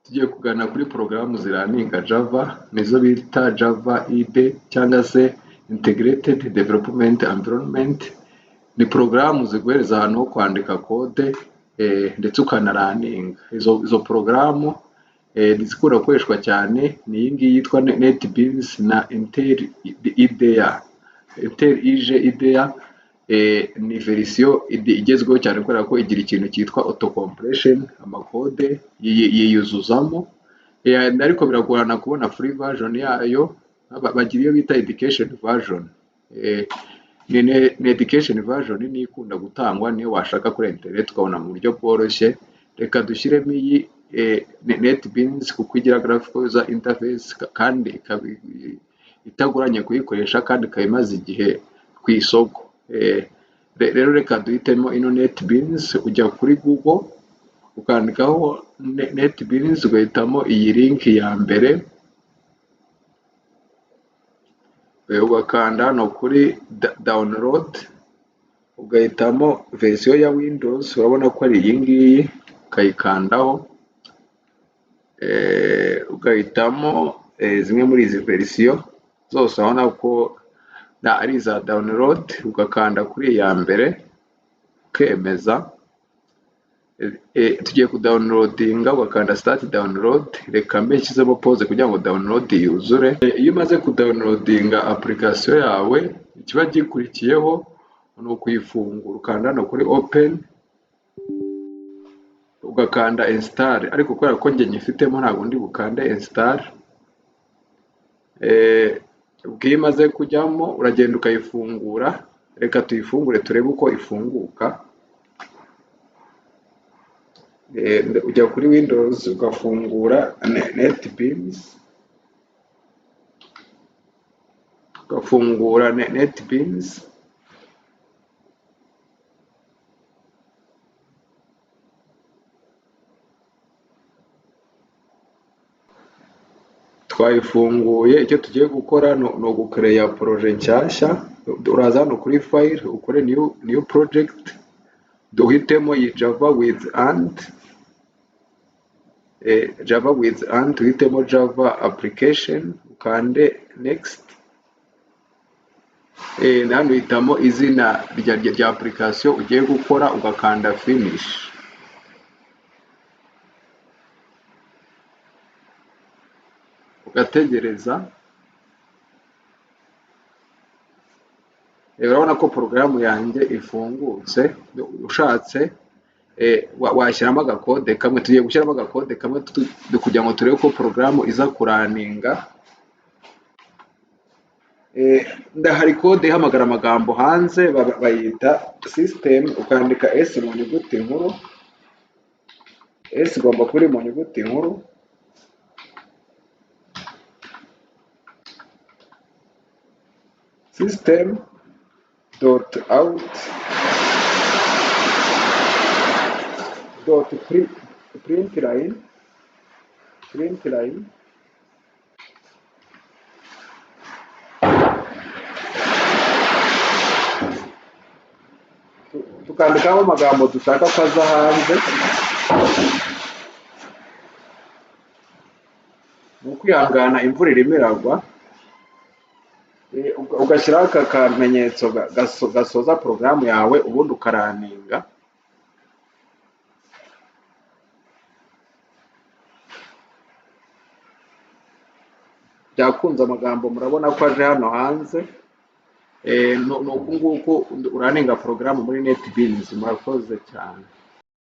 tugiye kugana kuri porogaramu ziraninga Java nizo bita Java IDE cyangwa se Integrated Development Environment. Ni porogaramu ziguhereza ahantu ho kwandika kode ndetse ukanaraninga. Izo porogaramu zikunda gukoreshwa cyane ni iyi ngiyi yitwa NetBeans na Intel IDEA. Intel IDEA ni verisiyo igezweho cyane kubera ko igira ikintu cyitwa auto completion, amakode yiyuzuzamo, ariko biragorana kubona free version yayo. Bagira iyo bita education version. Ni education version ni ikunda gutangwa niyo washaka kuri internet ukabona mu buryo bworoshye. Reka dushyiremo iyi NetBeans kuko igira graphical user interface kandi itagoranye kuyikoresha kandi ikaba imaze igihe ku isoko. Rero reka duhitemo ino NetBeans. Ujya kuri Google ukandikaho NetBeans ugahitamo iyi link ya mbere, ugakanda hano kuri download ugahitamo verisiyo ya Windows. Urabona ko ari iyi ngiyi, ukayikandaho ugahitamo zimwe muri izi verisiyo zose. urabona ko ari iza download, ugakanda kuri iya mbere ukemeza. Tugiye kudownloadinga ugakanda start download. Reka mbe nshyizemo pause kugira ngo download yuzure. Iyo umaze kudownloadinga application yawe, ikiba gikurikiyeho ni ukuyifungura. Ukanda hano kuri open ugakanda install, ariko kubera ko njye nyifitemo ntabwo ndi bukande install. Ubwo iyo imaze kujyamo uragenda ukayifungura. Reka tuyifungure turebe uko ifunguka. Ujya kuri Windows ugafungura NetBeans, twayifunguye. Icyo tugiye gukora ni ugucreate projet nshyashya. Uraza hano kuri file ukore new project, duhitemo iyi Java with and duhitemo Java application, ukande next. Hano uhitamo izina rya application ugiye gukora ugakanda finish. Ugategereza. Urabona ko porogaramu yanjye ifungutse. Ushatse washyiramo agakode kamwe. Tugiye gushyiramo agakode kamwe kugira ngo turebe ko porogaramu iza kuraninga. Ndahari kode ihamagara amagambo hanze bayita system. Ukandika S mu nyuguti nkuru. S igomba kuba iri mu nyuguti nkuru. System dot out dot print line tukandikaho amagambo dushaka ko aza hanze. Ni ukwihangana, imvura irimo iragwa. Ugashyiraho aka kamenyetso gasoza porogaramu yawe, ubundi ukaraninga. Byakunze amagambo murabona ko aje hano hanze. Ni uku nguku uraninga porogaramu muri NetBeans. Murakoze cyane.